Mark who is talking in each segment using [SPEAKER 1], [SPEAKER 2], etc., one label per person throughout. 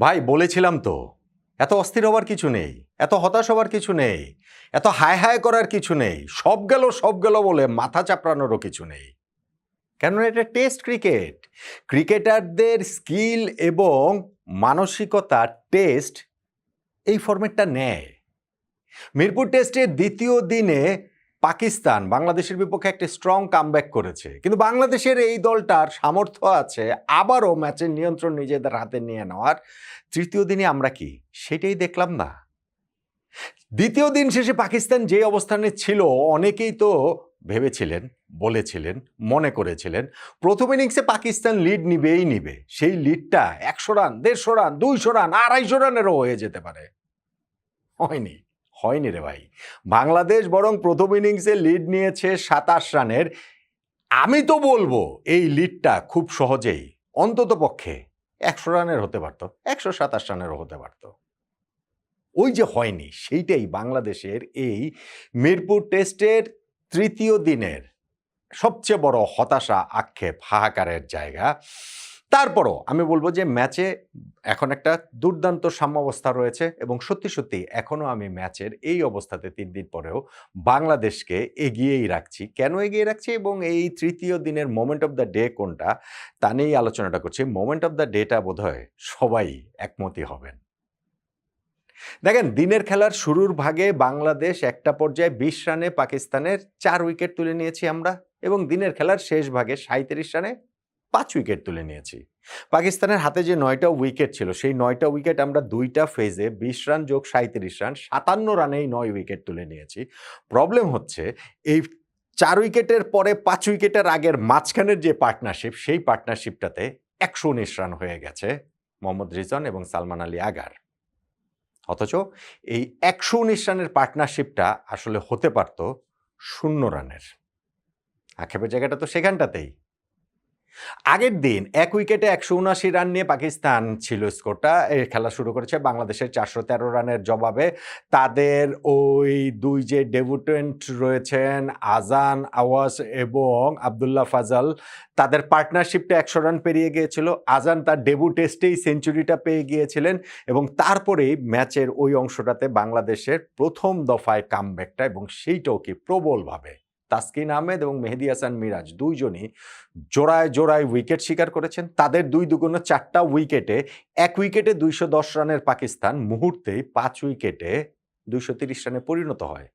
[SPEAKER 1] ভাই বলেছিলাম তো, এত অস্থির হওয়ার কিছু নেই, এত হতাশ হওয়ার কিছু নেই, এত হায় হায় করার কিছু নেই, সব গেল বলে মাথা চাপড়ানোরও কিছু নেই। কেননা এটা টেস্ট ক্রিকেট। ক্রিকেটারদের স্কিল এবং মানসিকতা টেস্ট এই ফরম্যাটটা নেয়। মিরপুর টেস্টের দ্বিতীয় দিনে পাকিস্তান বাংলাদেশের বিপক্ষে একটা স্ট্রং কামব্যাক করেছে, কিন্তু বাংলাদেশের এই দলটার সামর্থ্য আছে আবারও ম্যাচের নিয়ন্ত্রণ নিজেদের হাতে নিয়ে নেওয়ার। তৃতীয় দিনে আমরা কি সেটাই দেখলাম না। দ্বিতীয় দিন শেষে পাকিস্তান যে অবস্থানে ছিল, অনেকেই তো ভেবেছিলেন, বলেছিলেন, মনে করেছিলেন প্রথম ইনিংসে পাকিস্তান লিড নিবে। সেই লিডটা 100 রান, 150 রান, 200 রান, 250 রানেরও হয়ে যেতে পারে। হয়নি রে ভাই। বাংলাদেশ বরং প্রথম ইনিংসে লিড নিয়েছে 27 রানের। আমি তো বলবো এই লিডটা খুব সহজেই অন্তত পক্ষে 100 রানের হতে পারত, 127 রানেরও হতে পারত। ওই যে হয়নি, সেইটাই বাংলাদেশের এই মিরপুর টেস্টের তৃতীয় দিনের সবচেয়ে বড় হতাশা, আক্ষেপ, হাহাকারের জায়গা। তারপরও আমি বলবো যে ম্যাচে এখন একটা দুর্দান্ত সাম্যাবস্থা রয়েছে এবং সত্যি এখনও আমি ম্যাচের এই অবস্থাতে 3 দিন পরেও বাংলাদেশকে এগিয়েই রাখছি। কেন এগিয়ে রাখছি এবং এই তৃতীয় দিনের মোমেন্ট অফ দ্য ডে কোনটা তা নিয়েই আলোচনাটা করছি। মোমেন্ট অফ দ্য ডেটা বোধহয় সবাই একমতই হবেন। দেখেন, দিনের খেলার শুরুর ভাগে বাংলাদেশ একটা পর্যায়ে 20 রানে পাকিস্তানের 4 উইকেট তুলে নিয়েছি আমরা, এবং দিনের খেলার শেষ ভাগে 37 রানে 5 উইকেট তুলে নিয়েছি। পাকিস্তানের হাতে যে 9টা উইকেট ছিল, সেই 9টা উইকেট আমরা 2টা ফেজে 20 রান যোগ 37 রান 57 রানেই 9 উইকেট তুলে নিয়েছি। প্রবলেম হচ্ছে এই 4 উইকেটের পরে 5 উইকেটের আগের মাঝখানের যে পার্টনারশিপ, সেই পার্টনারশিপটাতে 119 রান হয়ে গেছে মোহাম্মদ রিজন এবং সালমান আলী আগার। অথচ এই 119 রানের পার্টনারশিপটা আসলে হতে পারত 0 রানের। আক্ষেপের জায়গাটা তো সেখানটাতেই। আগের দিন 1 উইকেটে 179 রান নিয়ে পাকিস্তান ছিল স্কোরটা। খেলা শুরু করেছে বাংলাদেশের 413 রানের জবাবে। তাদের ওই 2 যে ডেবুটেন্ট রয়েছেন আজান, আওয়াজ এবং আবদুল্লাহ ফাজাল, তাদের পার্টনারশিপটা 100 রান পেরিয়ে গিয়েছিল। আজান তার ডেবু টেস্টেই সেঞ্চুরিটা পেয়ে গিয়েছিলেন এবং তারপরেই ম্যাচের ওই অংশটাতে বাংলাদেশের প্রথম দফায় কামব্যাকটা, এবং সেইটাও কি প্রবলভাবে। তাসকিন আহমেদ এবং মেহেদী হাসান মিরাজ দুইজনই জোড়ায় উইকেট শিকার করেছেন। তাদের 2 দুগুণ 4টা উইকেটে 1 উইকেটে 210 রানের পাকিস্তান মুহূর্তেই 5 উইকেটে 230 রানে পরিণত হয়।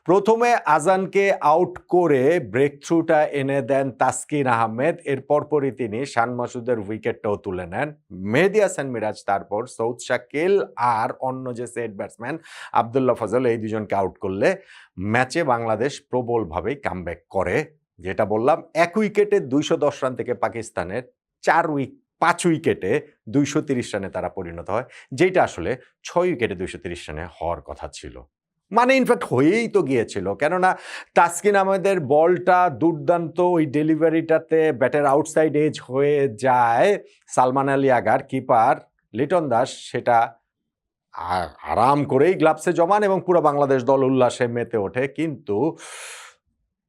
[SPEAKER 1] প্রথমে আজানকে আউট করে ব্রেক থ্রুটা এনে দেন তাসকিন আহমেদ। এর পরপরই তিনি শান মাসুদের উইকেটটাও তুলে নেন। মেহেদী হাসান মিরাজ তারপর সৌদ শাকিল আর অন্য যে সেট ব্যাটসম্যান আবদুল্লাহ ফাজল, এই দুজনকে আউট করলে ম্যাচে বাংলাদেশ প্রবলভাবেই কামব্যাক করে। যেটা বললাম, 1 উইকেটে 210 রান থেকে পাকিস্তানের 5 উইকেটে 230 রানে তারা পরিণত হয়, যেটা আসলে 6 উইকেটে 230 রানে হওয়ার কথা ছিল। মানে ইনফ্যাক্ট হয়েই তো গিয়েছিল, কেননা তাসকিন আহমেদের বলটা দুর্দান্ত, ওই ডেলিভারিটাতে ব্যাটের আউটসাইড এজ হয়ে যায়। সালমান আলী আগার কিপার লিটন দাস সেটা আরাম করেই গ্লাভসে জমান এবং পুরো বাংলাদেশ দল উল্লাসে মেতে ওঠে। কিন্তু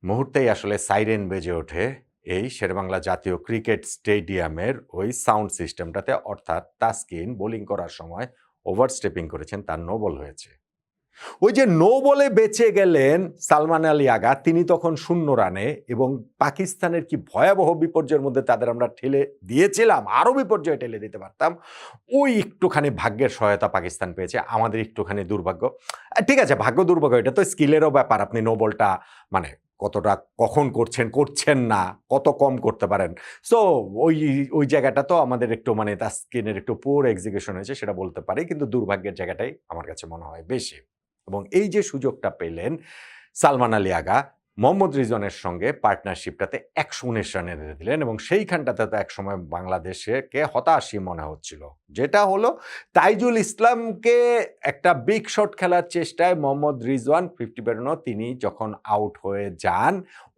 [SPEAKER 1] মুহূর্তেই আসলে সাইরেন বেজে ওঠে এই শেরেবাংলা জাতীয় ক্রিকেট স্টেডিয়ামের ওই সাউন্ড সিস্টেমটাতে, অর্থাৎ তাসকিন বোলিং করার সময় ওভারস্টেপিং করেছেন, তার নো বল হয়েছে। ওই যে নো বলে বেঁচে গেলেন সালমান আলী আগা, তিনি তখন 0 রানে, এবং পাকিস্তানের কি ভয়াবহ বিপর্যয়ের মধ্যে তাদের আমরা ঠেলে দিয়েছিলাম, আরও বিপর্যয়ে ঠেলে দিতে পারতাম। ওই একটুখানি ভাগ্যের সহায়তা পাকিস্তান পেয়েছে, আমাদের একটুখানি দুর্ভাগ্য। ঠিক আছে, ভাগ্য দুর্ভাগ্য এটা তো স্কিলেরও ব্যাপার। আপনি নো বলটা মানে কতটা কখন করছেন না, কত কম করতে পারেন। সো ওই জায়গাটা তো আমাদের একটু মানে তাসকিনের একটু পুওর এক্সিকিউশন হয়েছে, সেটা বলতে পারি, কিন্তু দুর্ভাগ্যের জায়গাটাই আমার কাছে মনে হয় বেশি। এবং এই যে সুযোগটা পেলেন সালমান আলী আগা, মোহাম্মদ রিজনের সঙ্গে পার্টনারশিপটাতে 119 রানে দিয়ে দিলেন, এবং সেইখানটাতে তো একসময় বাংলাদেশকে হতাশই মনে হচ্ছিল। যেটা হলো, তাইজুল ইসলামকে একটা বিগ শট খেলার চেষ্টায় মোহাম্মদ রিজওয়ান 50 বেরোনো, তিনি যখন আউট হয়ে যান,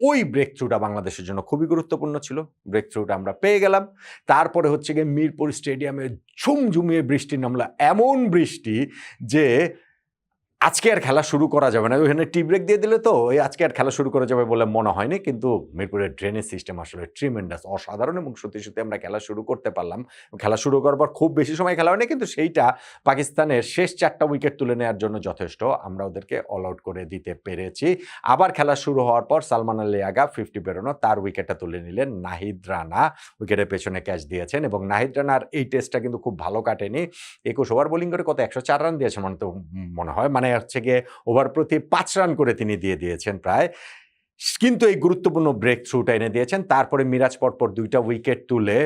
[SPEAKER 1] ওই ব্রেক থ্রুটা বাংলাদেশের জন্য খুবই গুরুত্বপূর্ণ ছিল। ব্রেক থ্রুটা আমরা পেয়ে গেলাম। তারপরে হচ্ছে গিয়ে মিরপুর স্টেডিয়ামে ঝুমঝুমিয়ে বৃষ্টি নামলো, এমন বৃষ্টি যে আজকে আর খেলা শুরু করা যাবে না, ওইখানে টি ব্রেক দিয়ে দিলে তো ওই আজকে আর খেলা শুরু করা যাবে বলে মনে হয়নি, কিন্তু মিরপুরের ড্রেনেজ সিস্টেম আসলে ট্রিমেন্ডাস, অসাধারণ, এবং সত্যি সত্যি আমরা খেলা শুরু করতে পারলাম। খেলা শুরু করবার খুব বেশি সময় খেলা হয়নি, কিন্তু সেইটা পাকিস্তানের শেষ 4টা উইকেট তুলে নেওয়ার জন্য যথেষ্ট। আমরা ওদেরকে অল আউট করে দিতে পেরেছি। আবার খেলা শুরু হওয়ার পর সালমান আলী আগা 50 পেরোনো, তার উইকেটটা তুলে নিলেন নাহিদ রানা, উইকেটের পেছনে ক্যাচ দিয়েছেন, এবং নাহিদ রানার এই টেস্টটা কিন্তু খুব ভালো কাটেনি। 21 ওভার বোলিং করে কত 104 রান দিয়েছেন মনে হয়, মানে হচ্ছে গিয়ে ওভার প্রতি 5 রান করে তিনি দিয়ে দিয়েছেন প্রায়। কিন্তু এই গুরুত্বপূর্ণ ব্রেক থ্রুটা এনে দিয়েছেন। তারপরে মিরাজ পরপর 2টা উইকেট তুলে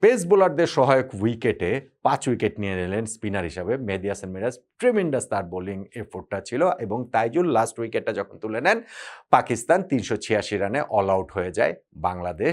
[SPEAKER 1] পেস বোলারদের সহায়ক উইকেটে 5 উইকেট নিয়ে নিলেন স্পিনার হিসাবে মেহেদী হাসান মিরাজ। ট্রিমেন্ডাস তার বোলিং এফোর্টটা ছিল, এবং তাইজুল লাস্ট উইকেটটা যখন তুলে নেন, পাকিস্তান 386 রানে অল আউট হয়ে যায়। বাংলাদেশ